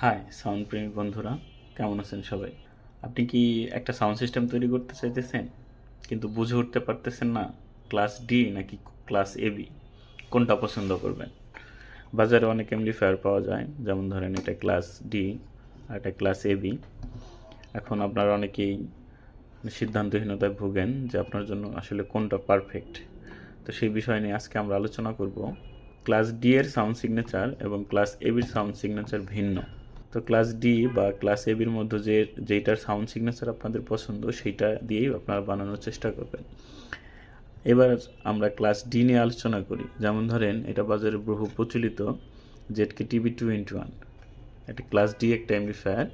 High sound প্রেমী বন্ধুরা, কেমন আছেন সবাই? আপনি কি একটা সাউন্ড সিস্টেম তৈরি করতে চাইতেছেন কিন্তু বুঝে উঠতে পারতেছেন না ক্লাস ডি নাকি ক্লাস এবি, কোনটা পছন্দ করবেন? বাজারে অনেক অ্যাম্পলিফায়ার পাওয়া যায়, যেমন ধরেন এটা ক্লাস ডি আর এটা ক্লাস এবি। এখন আপনারা অনেকেই সিদ্ধান্তহীনতায় ভোগেন যে আপনার জন্য আসলে কোনটা পারফেক্ট। তো সেই বিষয় নিয়ে আজকে আমরা আলোচনা করব। ক্লাস ডি এর সাউন্ড সিগনেচার এবং ক্লাস এবির সাউন্ড সিগনেচার ভিন্ন। তো ক্লাস ডি বা ক্লাস এবির মধ্যে যেইটার সাউন্ড সিগনেচার আপনাদের পছন্দ সেইটা দিয়েই আপনারা বানানোর চেষ্টা করবেন। এবার আমরা ক্লাস ডি নিয়ে আলোচনা করি। যেমন ধরেন এটা বাজারে বহু প্রচলিত জেডকে টিভি 2-in-1, এটা ক্লাস ডি একটা অ্যাম্পলিফায়ার।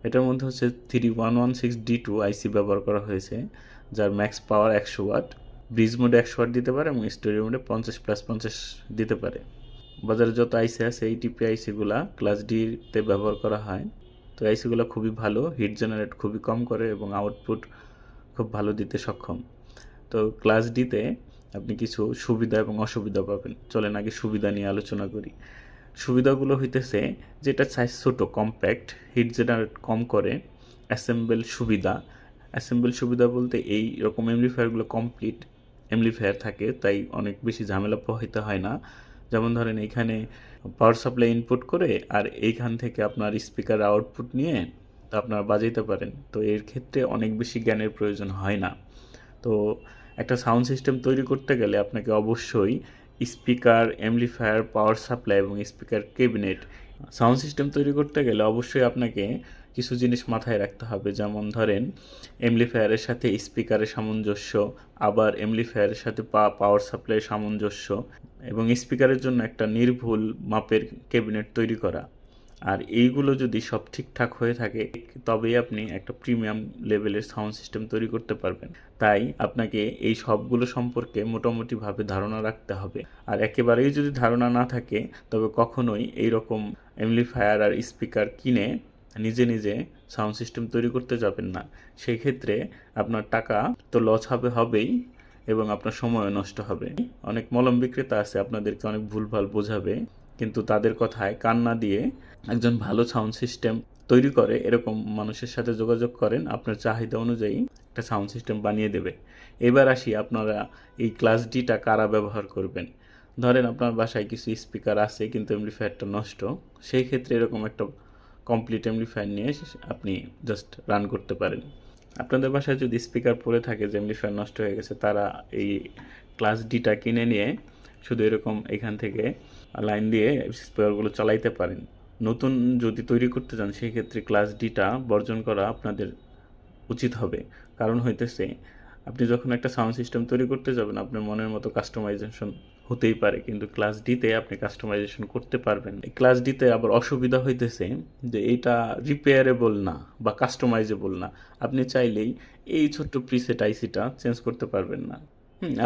এটার মধ্যে হচ্ছে 3116D2 আইসি ব্যবহার করা হয়েছে, যার ম্যাক্স পাওয়ার 100 ওয়াট। ব্রিজ মোডে 100 ওয়াট দিতে পারে এবং স্টোরিও মোডে 50+50 দিতে পারে। বাজারে যত আইসি আছে এই টিপি আইসিগুলা ক্লাস ডিতে ব্যবহার করা হয়। তো আইসিগুলো খুবই ভালো, হিট জেনারেট খুবই কম করে এবং আউটপুট খুব ভালো দিতে সক্ষম। তো ক্লাস ডিতে আপনি কিছু সুবিধা এবং অসুবিধা পাবেন। চলেন আগে সুবিধা নিয়ে আলোচনা করি। সুবিধাগুলো হইতেছে যেটা সাইজ ছোটো, কম্প্যাক্ট, হিট জেনারেট কম করে, অ্যাসেম্বল সুবিধা বলতে এই রকম অ্যাম্পলিফায়ারগুলো কমপ্লিট অ্যাম্পলিফায়ার থাকে, তাই অনেক বেশি ঝামেলা পোহাইতে হয় না। যেমন ধরেন এইখানে পাওয়ার সাপ্লাই ইনপুট করে আর এইখান থেকে আপনার স্পিকার আউটপুট নিয়ে তা আপনারা বাজাইতে পারেন। তো এর ক্ষেত্রে অনেক বেশি জ্ঞানের প্রয়োজন হয় না। তো একটা সাউন্ড সিস্টেম তৈরি করতে গেলে আপনাকে অবশ্যই স্পিকার, অ্যাম্পলিফায়ার, পাওয়ার সাপ্লাই এবং স্পিকার ক্যাবিনেট, সাউন্ড সিস্টেম তৈরি করতে গেলে অবশ্যই আপনাকে কিছু জিনিস মাথায় রাখতে হবে। যেমন ধরেন অ্যাম্পলিফায়ারের সাথে স্পিকারের সামঞ্জস্য, আবার অ্যাম্পলিফায়ারের সাথে পাওয়ার সাপ্লাইয়ের সামঞ্জস্য এবং স্পিকারের জন্য একটা নির্ভুল মাপের ক্যাবিনেট তৈরি করা। আর এইগুলো যদি সব ঠিকঠাক হয়ে থাকে তবেই আপনি একটা প্রিমিয়াম লেভেলের সাউন্ড সিস্টেম তৈরি করতে পারবেন। তাই আপনাকে এই সবগুলো সম্পর্কে মোটামুটিভাবে ধারণা রাখতে হবে। আর একেবারেই যদি ধারণা না থাকে তবে কখনোই এই রকম অ্যাম্পলিফায়ার আর স্পিকার কিনে নিজে নিজে সাউন্ড সিস্টেম তৈরি করতে যাবেন না। সেই ক্ষেত্রে আপনার টাকা তো লস হবেই এবং আপনার সময়ও নষ্ট হবে। অনেক মলম বিক্রেতা আছে আপনাদেরকে অনেক ভুলভাল বোঝাবে, কিন্তু তাদের কথায় কান না দিয়ে একজন ভালো সাউন্ড সিস্টেম তৈরি করে এরকম মানুষের সাথে যোগাযোগ করেন, আপনার চাহিদা অনুযায়ী একটা সাউন্ড সিস্টেম বানিয়ে দেবে। এবার আসি আপনারা এই ক্লাস ডিটা কারা ব্যবহার করবেন। ধরেন আপনার বাসায় কিছু স্পিকার আছে কিন্তু অ্যাম্পলিফায়ারটা নষ্ট, সেই ক্ষেত্রে এরকম একটা কমপ্লিট অ্যাম্পলিফায়ার নিয়ে আপনি জাস্ট রান করতে পারেন। আপনাদের বাসায় যদি স্পিকার পড়ে থাকে যে অ্যাম্পলিফায়ার নষ্ট হয়ে গেছে, তারা এই ক্লাস ডিটা কিনে নিয়ে শুধু এরকম এখান থেকে লাইন দিয়ে স্পিকারগুলো চালাইতে পারেন। নতুন যদি তৈরি করতে চান সেই ক্ষেত্রে ক্লাস ডিটা বর্জন করা আপনাদের উচিত হবে। কারণ হইতেছে আপনি যখন একটা সাউন্ড সিস্টেম তৈরি করতে যাবেন আপনার মনের মতো কাস্টমাইজেশন হতেই পারে, কিন্তু ক্লাস ডিতে আপনি কাস্টমাইজেশন করতে পারবেন। এই ক্লাস ডিতে আবার অসুবিধা হইতেছে যে এটা রিপেয়ারেবল না বা কাস্টমাইজেবল না। আপনি চাইলেই এই ছোট্ট প্রিসেট আইসিটা চেঞ্জ করতে পারবেন না।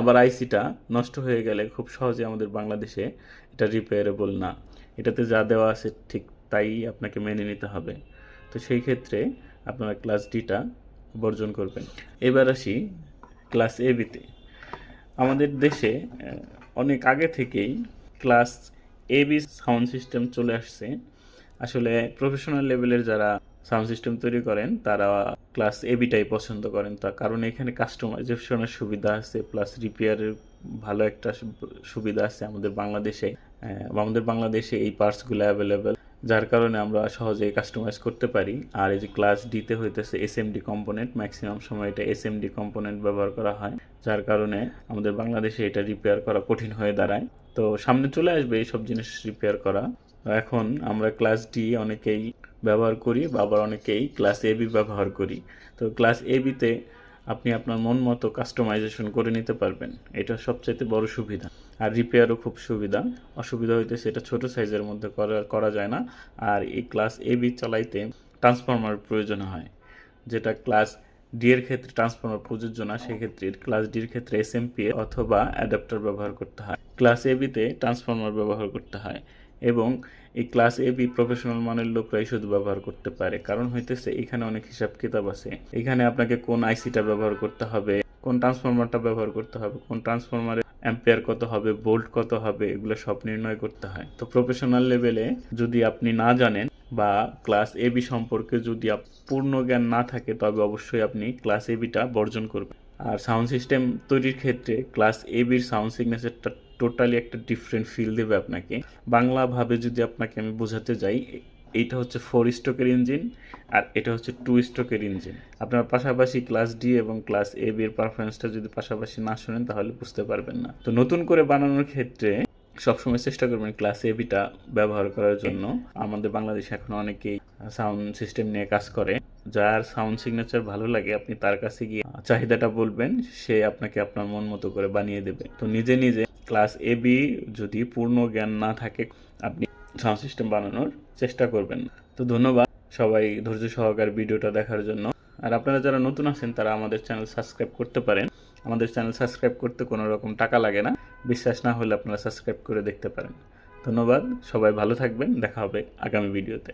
আবার আইসিটা নষ্ট হয়ে গেলে খুব সহজে আমাদের বাংলাদেশে এটা রিপেয়ারেবল না। এটাতে যা দেওয়া আছে ঠিক তাই আপনাকে মেনে নিতে হবে। তো সেই ক্ষেত্রে আপনারা ক্লাস ডিটা বর্জন করবেন। এবার আসি ক্লাস এবিতে। আমাদের দেশে অনেক আগে থেকেই ক্লাস এবি সাউন্ড সিস্টেম চলে আসছে। আসলে প্রফেশনাল লেভেলের যারা সাউন্ড সিস্টেম তৈরি করেন তারা ক্লাস এবিটাই পছন্দ করেন, তার কারণ এখানে কাস্টমাইজেশনের সুবিধা আছে, প্লাস রিপেয়ারের ভালো একটা সুবিধা আছে আমাদের বাংলাদেশে এই পার্টসগুলো অ্যাভেলেবেল, যার কারণে আমরা সহজেই কাস্টমাইজ করতে পারি। আর এই যে ক্লাস ডিতে হইতেছে এসএমডি কম্পোনেন্ট, ম্যাক্সিমাম সময় এটা এসএমডি কম্পোনেন্ট ব্যবহার করা হয়, যার কারণে আমাদের বাংলাদেশে এটা রিপেয়ার করা কঠিন হয়ে দাঁড়ায়। তো সামনে চলে আসবে এইসব জিনিস রিপেয়ার করা। এখন আমরা ক্লাস ডি অনেকেই ব্যবহার করি বা আবার অনেকেই ক্লাস এবি ব্যবহার করি। তো ক্লাস এবিতে আপনি আপনার মন মতো কাস্টমাইজেশন করে নিতে পারবেন, এটা সবচাইতে বড় সুবিধা। আর রিপেয়ারও খুব সুবিধা। অসুবিধা হইতেছে এটা ছোট সাইজের মধ্যে করা যায় না। আর এই ক্লাস এবি চালাইতে ট্রান্সফরমার প্রয়োজন হয়, যেটা ক্লাস ডি এর ক্ষেত্রে ট্রান্সফরমার প্রযোজ্য না। সেক্ষেত্রে ক্লাস ডির ক্ষেত্রে এসএমপিএ অথবা অ্যাডাপ্টার ব্যবহার করতে হয়। ক্লাস এবিতে ট্রান্সফরমার ব্যবহার করতে হয় এবং এই ক্লাস এবি প্রফেশনাল মানের লোকরাই শুধু ব্যবহার করতে পারে। কারণ হইতেছে এখানে অনেক হিসাব কিতাব আছে। এখানে আপনাকে কোন আইসিটা ব্যবহার করতে হবে, কোন ট্রান্সফরমারটা ব্যবহার করতে হবে, কোন ট্রান্সফরমারে অ্যাম্পিয়ার কত হবে, ভোল্ট কত হবে, এগুলো সব নির্ণয় করতে হয়। তো প্রফেশনাল লেভেলে যদি আপনি না জানেন বা ক্লাস এবি সম্পর্কে যদি পূর্ণ জ্ঞান না থাকে তবে অবশ্যই আপনি ক্লাস এবিটা বর্জন করবেন। আর সাউন্ড সিস্টেম তৈরির ক্ষেত্রে ক্লাস এবির সাউন্ড সিগনেচারটা টোটালি একটা ডিফারেন্ট ফিল দেবে আপনাকে। বাংলাভাবে যদি আপনাকে আমি বোঝাতে যাই, এইটা হচ্ছে 4 স্ট্রোকের ইঞ্জিন আর এটা হচ্ছে 2 স্ট্রোকের ইঞ্জিন। আপনার পাশাপাশি ক্লাস ডি এবং ক্লাস এবি এর পারফরমেন্সটা যদি পাশাপাশি না শোনেন তাহলে বুঝতে পারবেন না। তো নতুন করে বানানোর ক্ষেত্রে সবসময় চেষ্টা করবেন ক্লাস এবিটা ব্যবহার করার জন্য। আমাদের বাংলাদেশে এখন অনেকেই সাউন্ড সিস্টেম নিয়ে কাজ করে। যার সাউন্ড সিগনেচার ভালো লাগে আপনি তার কাছে গিয়ে চাহিদাটা বলবেন, সে আপনাকে আপনার মন মতো করে বানিয়ে দেবে। তো নিজে নিজে ক্লাস এবি যদি পূর্ণ জ্ঞান না থাকে আপনি সাউন্ড সিস্টেম বানানোর চেষ্টা করবেন। তো ধন্যবাদ সবাই ধৈর্য সহকারে ভিডিওটা দেখার জন্য। আর আপনারা যারা নতুন আছেন তারা আমাদের চ্যানেল সাবস্ক্রাইব করতে পারেন। আমাদের চ্যানেল সাবস্ক্রাইব করতে কোনো রকম টাকা লাগে না। বিশ্বাস না হলে আপনারা সাবস্ক্রাইব করে দেখতে পারেন। ধন্যবাদ, সবাই ভালো থাকবেন, দেখা হবে আগামী ভিডিওতে।